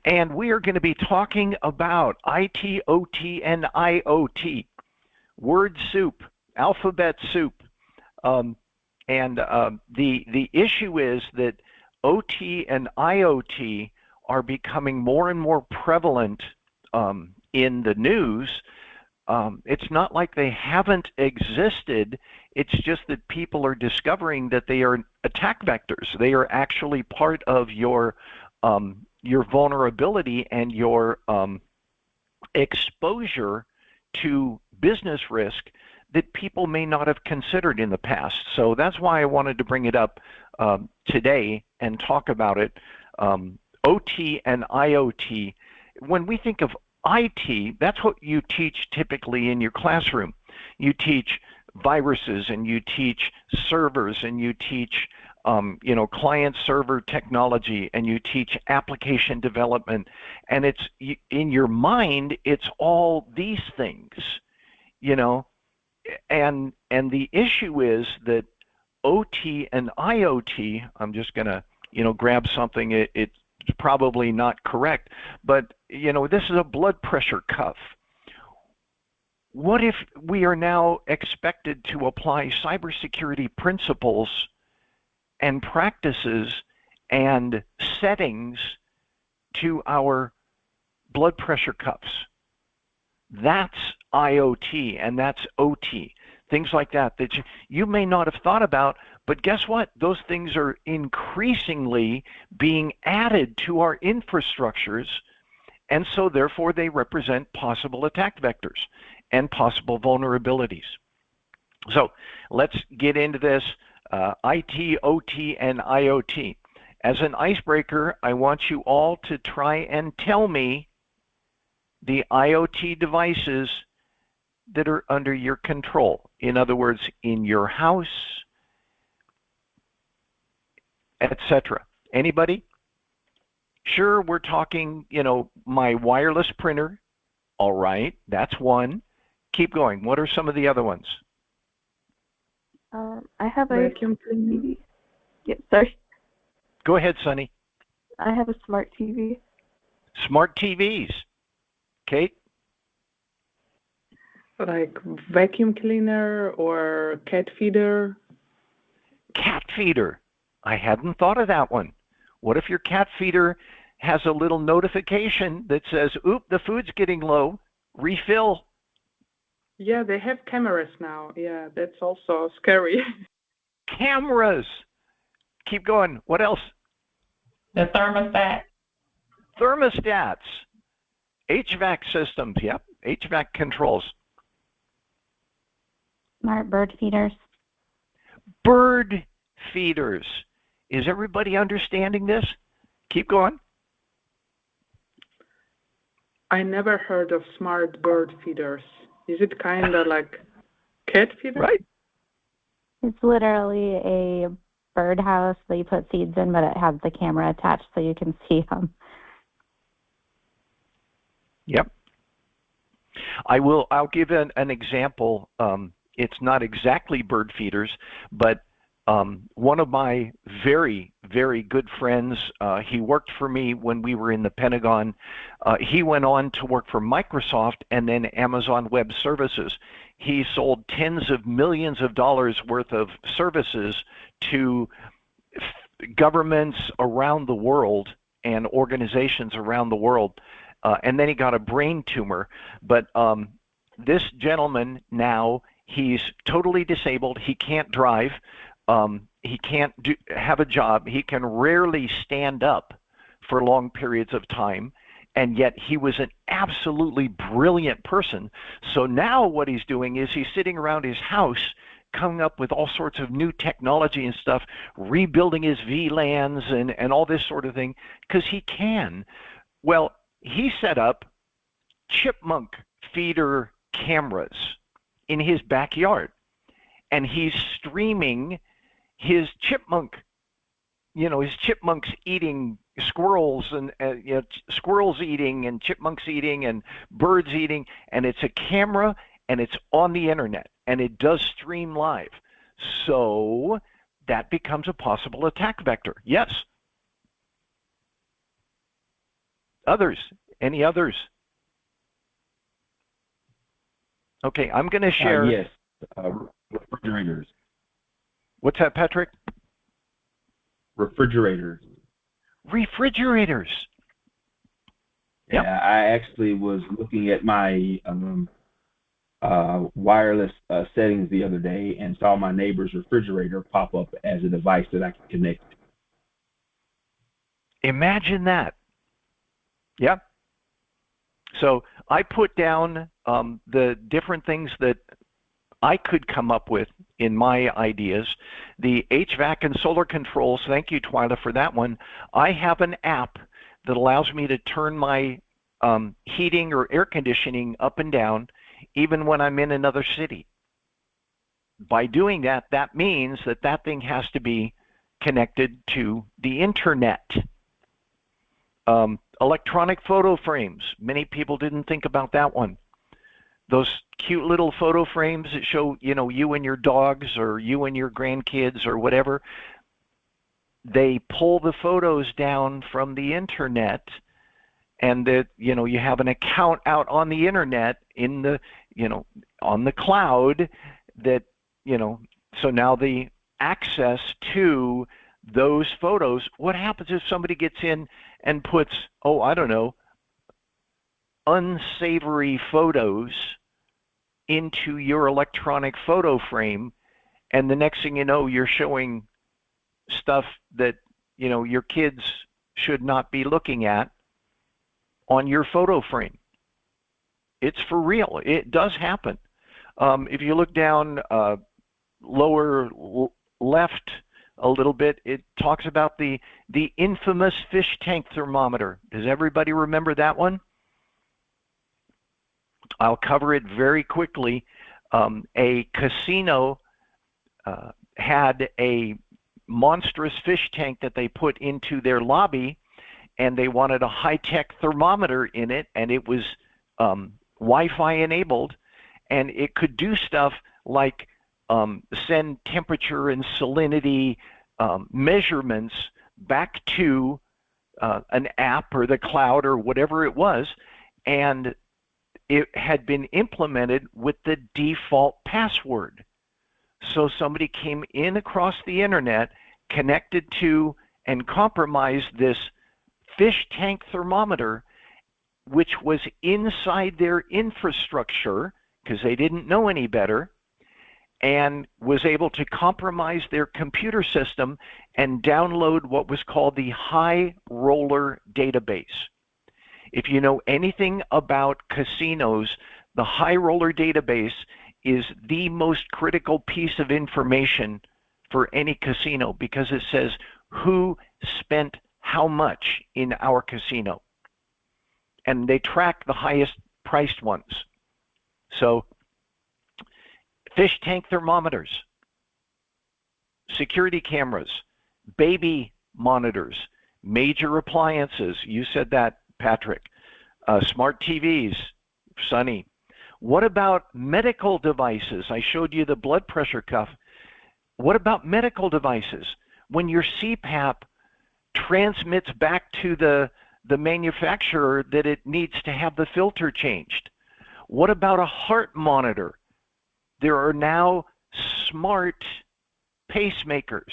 And we are going to be talking about IT, OT, and IoT. Word soup, alphabet soup. The issue is that OT and IoT are becoming more and more prevalent in the news. It's not like they haven't existed. It's just that people are discovering that they are attack vectors. They are actually part of your vulnerability and your exposure to business risk that people may not have considered in the past. So that's why I wanted to bring it up today and talk about it. OT and IoT. When we think of IT, that's what you teach typically in your classroom. You teach viruses, and you teach servers, and you teach client server technology, and you teach application development. And it's in your mind, it's all these things, and the issue is that OT and IoT, I'm just going to grab something. It's probably not correct, but this is a blood pressure cuff. What if we are now expected to apply cybersecurity principles and practices and settings to our blood pressure cuffs? That's IoT and that's OT. Things like that you may not have thought about, but guess what? Those things are increasingly being added to our infrastructures, and so therefore they represent possible attack vectors and possible vulnerabilities. So let's get into this, IT, OT, and IoT. As an icebreaker, I want you all to try and tell me the IoT devices that are under your control. In other words, in your house, etc. Anybody? Sure, we're talking, my wireless printer. All right, that's one. Keep going. What are some of the other ones? I have a vacuum cleaner. Yeah, sorry. Go ahead, Sonny. I have a smart TV. Smart TVs. Kate? Like vacuum cleaner or cat feeder. Cat feeder. I hadn't thought of that one. What if your cat feeder has a little notification that says, oop, the food's getting low, refill? Yeah, they have cameras now. Yeah, that's also scary. Cameras. Keep going. What else? The thermostat. Thermostats. HVAC systems. Yep. HVAC controls. Smart bird feeders. Bird feeders. Is everybody understanding this? Keep going. I never heard of smart bird feeders. Is it kind of like cat feeder? Right. It's literally a birdhouse that you put seeds in, but it has the camera attached so you can see them. Yep. I'll give an example. It's not exactly bird feeders, but one of my very, very good friends, he worked for me when we were in the Pentagon. He went on to work for Microsoft and then Amazon Web Services. He sold tens of millions of dollars worth of services to governments around the world and organizations around the world. And then he got a brain tumor. But this gentleman now, he's totally disabled. He can't drive. He can't have a job. He can rarely stand up for long periods of time. And yet he was an absolutely brilliant person. So now what he's doing is he's sitting around his house coming up with all sorts of new technology and stuff, rebuilding his VLANs and all this sort of thing, because he can. Well, he set up chipmunk feeder cameras in his backyard, and he's streaming his chipmunk, his chipmunks eating squirrels and squirrels eating and chipmunks eating and birds eating, and it's a camera and it's on the internet and it does stream live. So that becomes a possible attack vector. Yes. Others? Any others? Okay, I'm going to share. Yes, refrigerators. What's that, Patrick? Refrigerators. Refrigerators. Yep. Yeah, I actually was looking at my wireless settings the other day and saw my neighbor's refrigerator pop up as a device that I can connect. Imagine that. Yep. So I put down the different things that I could come up with in my ideas. The HVAC and solar controls, thank you, Twyla, for that one. I have an app that allows me to turn my heating or air conditioning up and down even when I'm in another city. By doing that, that means that that thing has to be connected to the internet. Electronic photo frames. Many people didn't think about that one. Those cute little photo frames that show, you and your dogs or you and your grandkids or whatever. They pull the photos down from the internet, and that, you have an account out on the internet in the, on the cloud that, so now the access to those photos. What happens if somebody gets in and puts, I don't know, unsavory photos into your electronic photo frame, and the next thing you know, you're showing stuff that, your kids should not be looking at on your photo frame. It's for real. It does happen. If you look down lower left a little bit, it talks about the infamous fish tank thermometer. Does everybody remember that one? I'll cover it very quickly. A casino had a monstrous fish tank that they put into their lobby, and they wanted a high-tech thermometer in it, and it was Wi-Fi enabled, and it could do stuff like send temperature and salinity measurements back to an app or the cloud or whatever it was, and it had been implemented with the default password. So somebody came in across the internet, connected to and compromised this fish tank thermometer, which was inside their infrastructure because they didn't know any better, and was able to compromise their computer system and download what was called the High Roller database. If you know anything about casinos, the High Roller database is the most critical piece of information for any casino because it says who spent how much in our casino. And they track the highest priced ones. So fish tank thermometers, security cameras, baby monitors, major appliances. You said that, Patrick. Smart TVs, Sunny. What about medical devices? I showed you the blood pressure cuff. What about medical devices? When your CPAP transmits back to the manufacturer that it needs to have the filter changed. What about a heart monitor? There are now smart pacemakers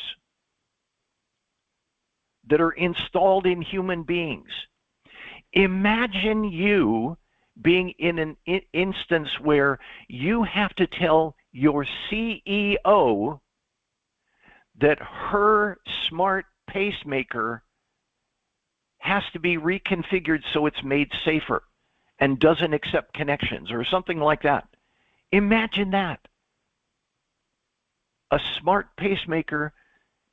that are installed in human beings. Imagine you being in an instance where you have to tell your CEO that her smart pacemaker has to be reconfigured so it's made safer and doesn't accept connections or something like that. Imagine that. A smart pacemaker,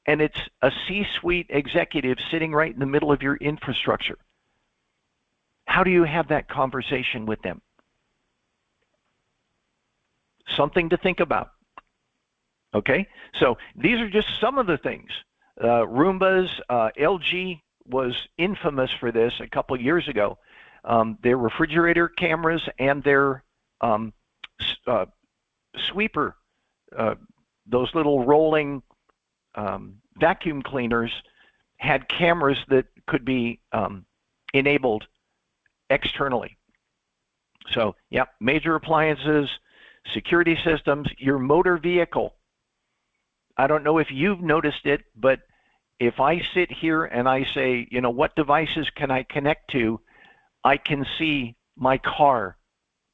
and it's a C-suite executive sitting right in the middle of your infrastructure. How do you have that conversation with them? Something to think about. Okay, so these are just some of the things. Roombas, LG was infamous for this a couple years ago. Their refrigerator cameras and their sweeper, those little rolling vacuum cleaners, had cameras that could be enabled externally. So, yeah, major appliances, security systems, your motor vehicle. I don't know if you've noticed it, but if I sit here and I say, you know, what devices can I connect to, I can see my car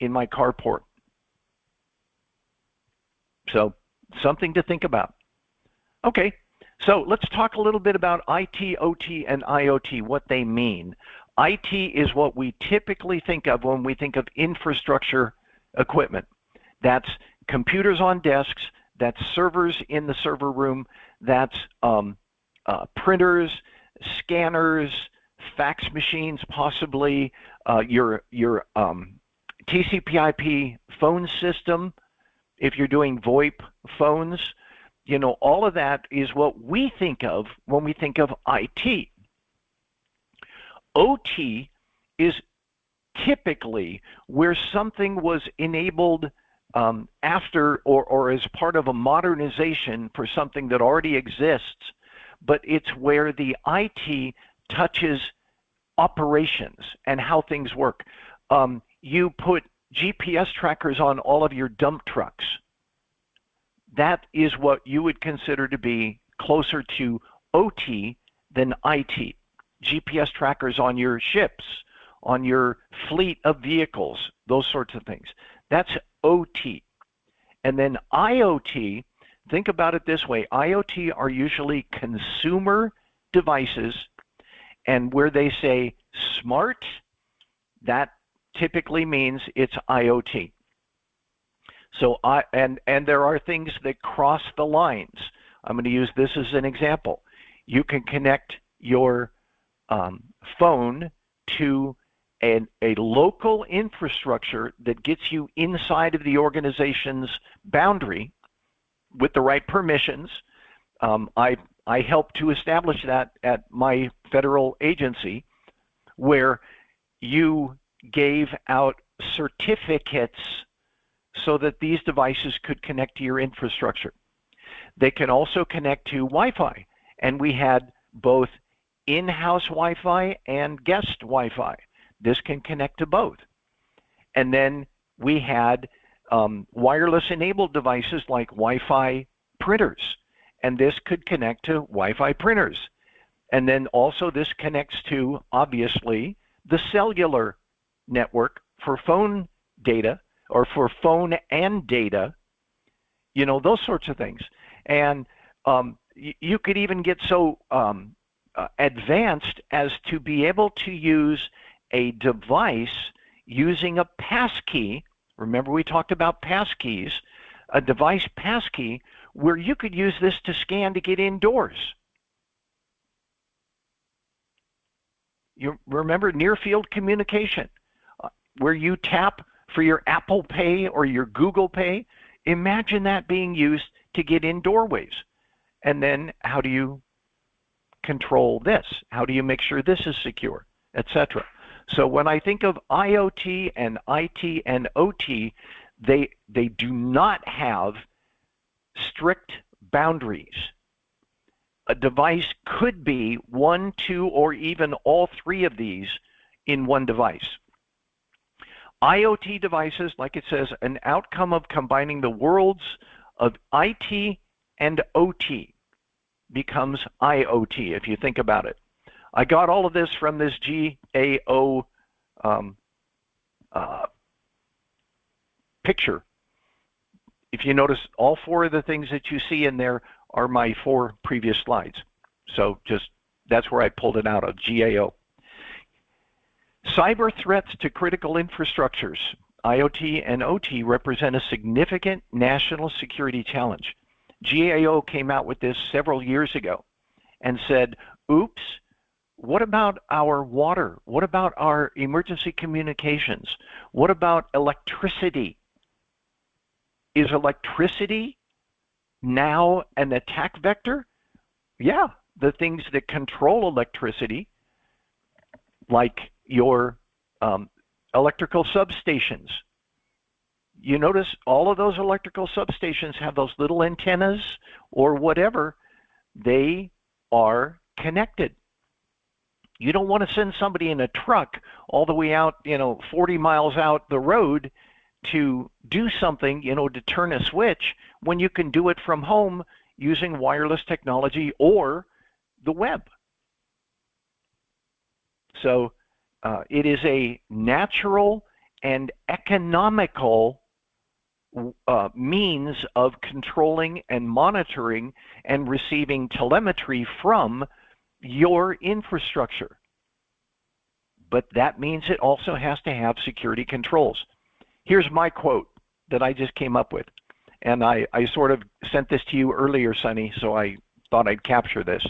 in my carport. So, something to think about. Okay, so let's talk a little bit about IT, OT, and IoT, what they mean. IT is what we typically think of when we think of infrastructure equipment. That's computers on desks, that's servers in the server room, that's printers, scanners, fax machines, possibly your TCP/IP phone system, if you're doing VoIP phones. You know, all of that is what we think of when we think of IT. OT is typically where something was enabled after or as part of a modernization for something that already exists, but it's where the IT touches operations and how things work. You put GPS trackers on all of your dump trucks. That is what you would consider to be closer to OT than IT. GPS trackers on your ships, on your fleet of vehicles, those sorts of things. That's OT. And then IoT, think about it this way. IoT are usually consumer devices, and where they say smart, that typically means it's IoT. So and there are things that cross the lines. I'm going to use this as an example. You can connect your phone to a local infrastructure that gets you inside of the organization's boundary with the right permissions. I helped to establish that at my federal agency, where you gave out certificates so that these devices could connect to your infrastructure. They can also connect to Wi-Fi, and we had both in-house Wi-Fi and guest Wi-Fi. This can connect to both. And then we had wireless-enabled devices like Wi-Fi printers, and this could connect to Wi-Fi printers. And then also this connects to, obviously, the cellular network for phone data, or for phone and data, you know, those sorts of things. And you could even get so advanced as to be able to use a device using a passkey. Remember, we talked about passkeys, a device passkey, where you could use this to scan to get indoors. You remember near field communication, where you tap for your Apple Pay or your Google Pay. Imagine that being used to get in doorways. And then how do you control this? How do you make sure this is secure, etc.? So when I think of IoT and IT and OT, they do not have strict boundaries. A device could be one, two, or even all three of these in one device. IoT devices, like it says, an outcome of combining the worlds of IT and OT becomes IoT, if you think about it. I got all of this from this GAO picture. If you notice, all four of the things that you see in there are my four previous slides. So just, that's where I pulled it out of, GAO. Cyber threats to critical infrastructures, IoT and OT, represent a significant national security challenge. GAO came out with this several years ago and said, oops, what about our water? What about our emergency communications? What about electricity? Is electricity now an attack vector? Yeah, the things that control electricity, like your electrical substations. You notice all of those electrical substations have those little antennas or whatever. They are connected. You don't want to send somebody in a truck all the way out, 40 miles out the road to do something, to turn a switch, when you can do it from home using wireless technology or the web. So it is a natural and economical means of controlling and monitoring and receiving telemetry from your infrastructure. But that means it also has to have security controls. Here's my quote that I just came up with. And I sort of sent this to you earlier, Sunny, so I thought I'd capture this.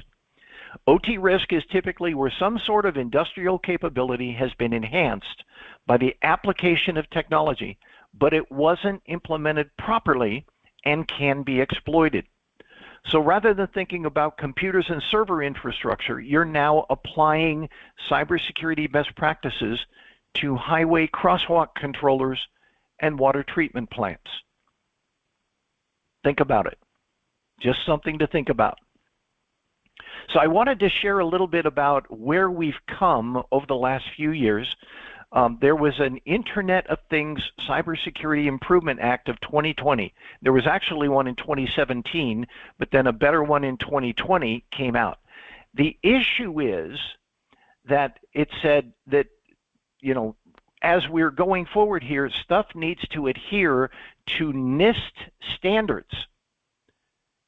OT risk is typically where some sort of industrial capability has been enhanced by the application of technology, but it wasn't implemented properly and can be exploited. So rather than thinking about computers and server infrastructure, you're now applying cybersecurity best practices to highway crosswalk controllers and water treatment plants. Think about it. Just something to think about. So I wanted to share a little bit about where we've come over the last few years. There was an Internet of Things Cybersecurity Improvement Act of 2020. There was actually one in 2017, but then a better one in 2020 came out. The issue is that it said that, as we're going forward here, stuff needs to adhere to NIST standards.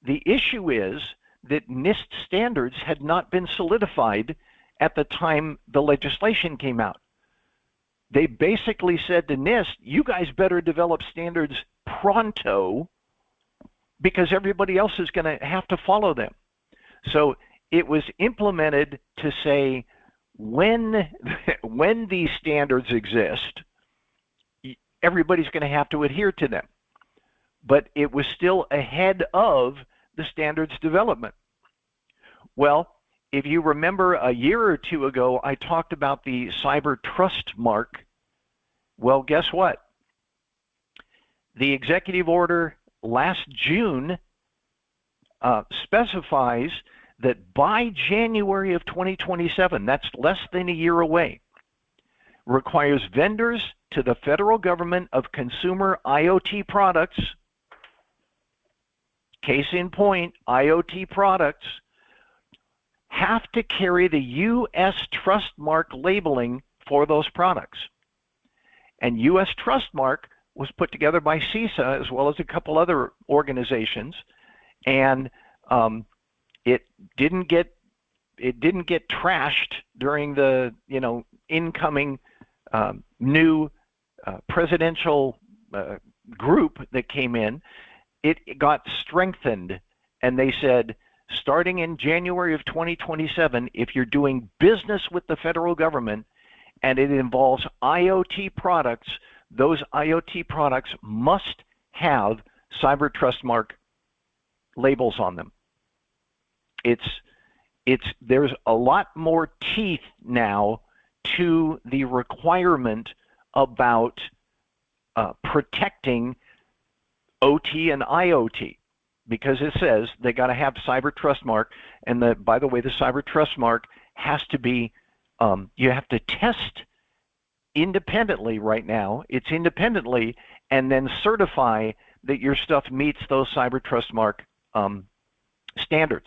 The issue is that NIST standards had not been solidified at the time the legislation came out. They basically said to NIST, you guys better develop standards pronto because everybody else is going to have to follow them. So it was implemented to say when these standards exist, everybody's going to have to adhere to them. But it was still ahead of the standards development. Well, if you remember a year or two ago, I talked about the Cyber Trust Mark. Well, guess what? The executive order last June specifies that by January of 2027, that's less than a year away, requires vendors to the federal government of consumer IoT products, case in point, IoT products, have to carry the U.S. Trust Mark labeling for those products. And U.S. Trust Mark was put together by CISA as well as a couple other organizations, and it didn't get trashed during the incoming new presidential group that came in. It got strengthened, and they said, starting in January of 2027, if you're doing business with the federal government and it involves IoT products, those IoT products must have Cyber Trust Mark labels on them. There's a lot more teeth now to the requirement about protecting OT and IoT, because it says they got to have Cyber Trust Mark, and by the way, the Cyber Trust Mark has to be, you have to test independently right now. It's independently, and then certify that your stuff meets those Cyber Trust Mark standards.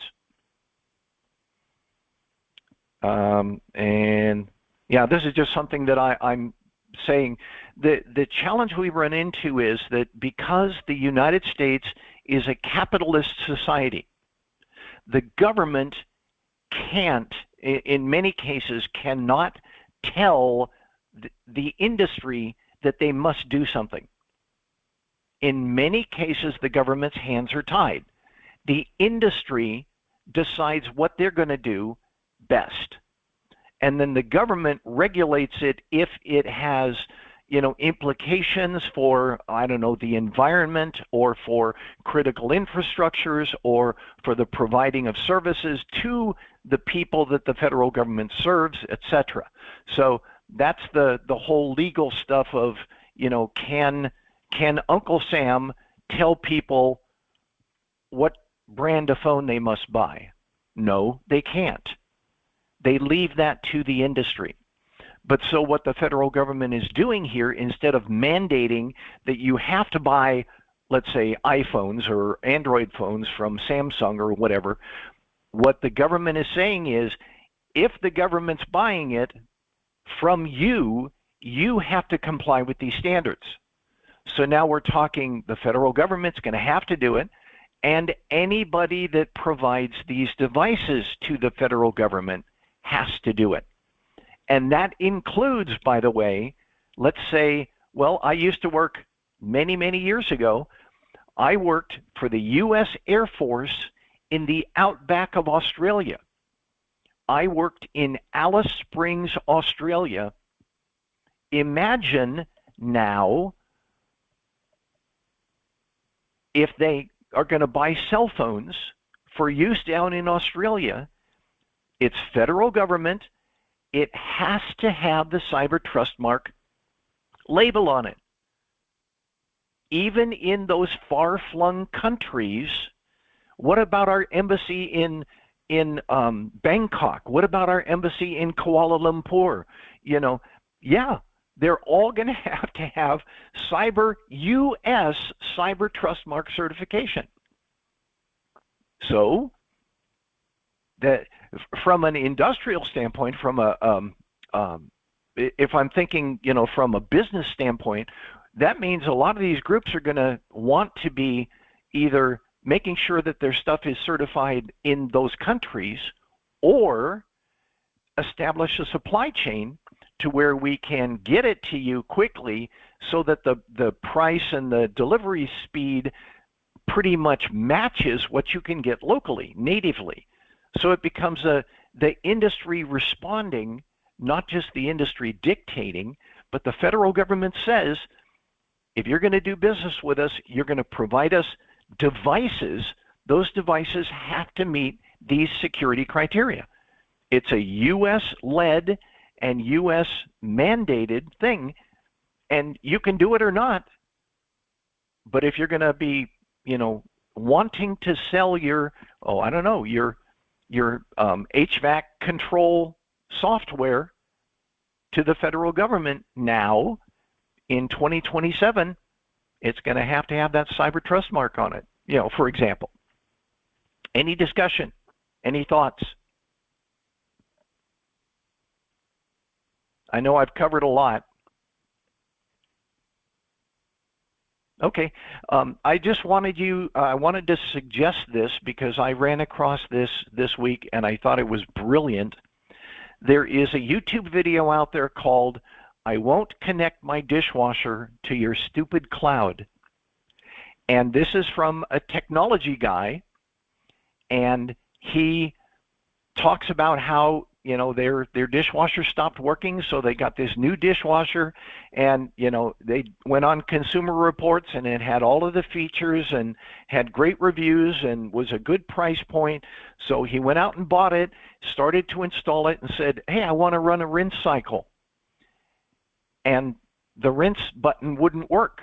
And yeah, this is just something that I'm saying. The challenge we run into is that because the United States is a capitalist society, the government can't, in many cases, cannot tell the industry that they must do something. In many cases, the government's hands are tied. The industry decides what they're going to do best. And then the government regulates it if it has, implications for, I don't know, the environment or for critical infrastructures or for the providing of services to the people that the federal government serves, etc. So that's the whole legal stuff of, can Uncle Sam tell people what brand of phone they must buy? No, they can't. They leave that to the industry. But so what the federal government is doing here, instead of mandating that you have to buy, let's say, iPhones or Android phones from Samsung or whatever, what the government is saying is, if the government's buying it from you, you have to comply with these standards. So now we're talking the federal government's going to have to do it, and anybody that provides these devices to the federal government has to do it. And that includes, by the way, let's say, well, I used to work many, many years ago. I worked for the U.S. Air Force in the outback of Australia. I worked in Alice Springs, Australia. Imagine now if they are going to buy cell phones for use down in Australia, it's federal government. It has to have the Cyber Trust Mark label on it. Even in those far-flung countries, what about our embassy in Bangkok? What about our embassy in Kuala Lumpur? You know, yeah, they're all going to have U.S. Cyber Trust Mark certification. So that from an industrial standpoint, from if I'm thinking, you know, from a business standpoint, that means a lot of these groups are going to want to be either making sure that their stuff is certified in those countries, or establish a supply chain to where we can get it to you quickly so that the price and the delivery speed pretty much matches what you can get locally, natively. So it becomes the industry responding, not just the industry dictating, but the federal government says, if you're going to do business with us, you're going to provide us devices. Those devices have to meet these security criteria. It's a U.S.-led and U.S. mandated thing, and you can do it or not. But if you're going to be, you know, wanting to sell your, your HVAC control software to the federal government now in 2027, it's going to have that Cyber Trust Mark on it, you know, for example. Any discussion? Any thoughts? I know I've covered a lot. Okay, I just wanted I wanted to suggest this because I ran across this week and I thought it was brilliant. There is a YouTube video out there called "I Won't Connect My Dishwasher to Your Stupid Cloud." And this is from a technology guy, and he talks about how, you know, their dishwasher stopped working, so they got this new dishwasher, and, you know, they went on Consumer Reports, and it had all of the features and had great reviews and was a good price point. So he went out and bought it, started to install it, and said, hey, I want to run a rinse cycle. And the rinse button wouldn't work.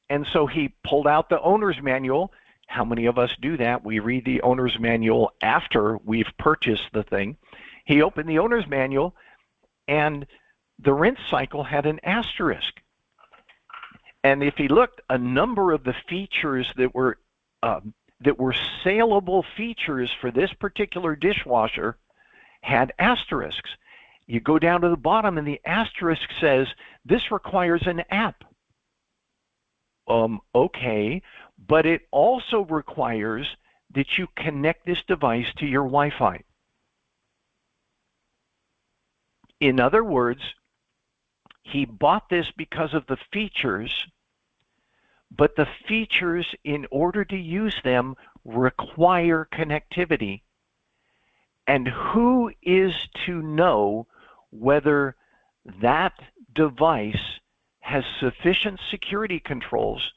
And so he pulled out the owner's manual. How many of us do that? We read the owner's manual after we've purchased the thing. He opened the owner's manual, and the rinse cycle had an asterisk. And if he looked, a number of the features that were saleable features for this particular dishwasher had asterisks. You go down to the bottom, and the asterisk says, this requires an app. Okay, but it also requires that you connect this device to your Wi-Fi. In other words, he bought this because of the features, but the features, in order to use them, require connectivity. And who is to know whether that device has sufficient security controls?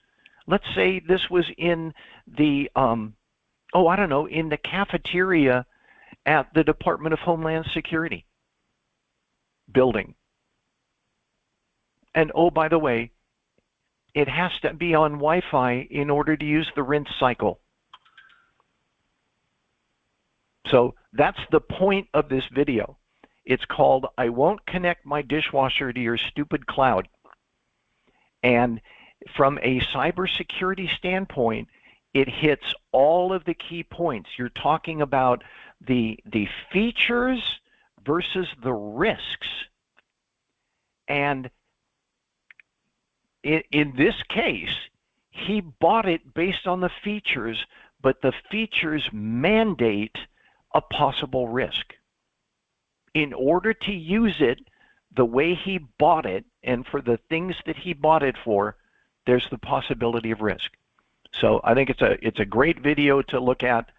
Let's say this was in the, in the cafeteria at the Department of Homeland Security building. And oh, by the way, it has to be on Wi-Fi in order to use the rinse cycle. So that's the point of this video. It's called, I Won't Connect My Dishwasher to Your Stupid Cloud. And from a cybersecurity standpoint, it hits all of the key points. You're talking about the features versus the risks. And in this case, he bought it based on the features, but the features mandate a possible risk. In order to use it the way he bought it and for the things that he bought it for, there's the possibility of risk. So I think it's a great video to look at.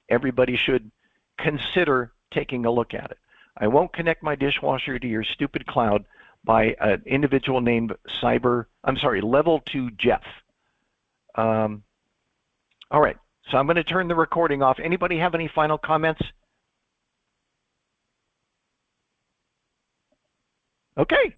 Everybody should consider taking a look at it. I Won't Connect My Dishwasher to Your Stupid Cloud by an individual named Level 2 Jeff. All right, so I'm going to turn the recording off. Anybody have any final comments? Okay.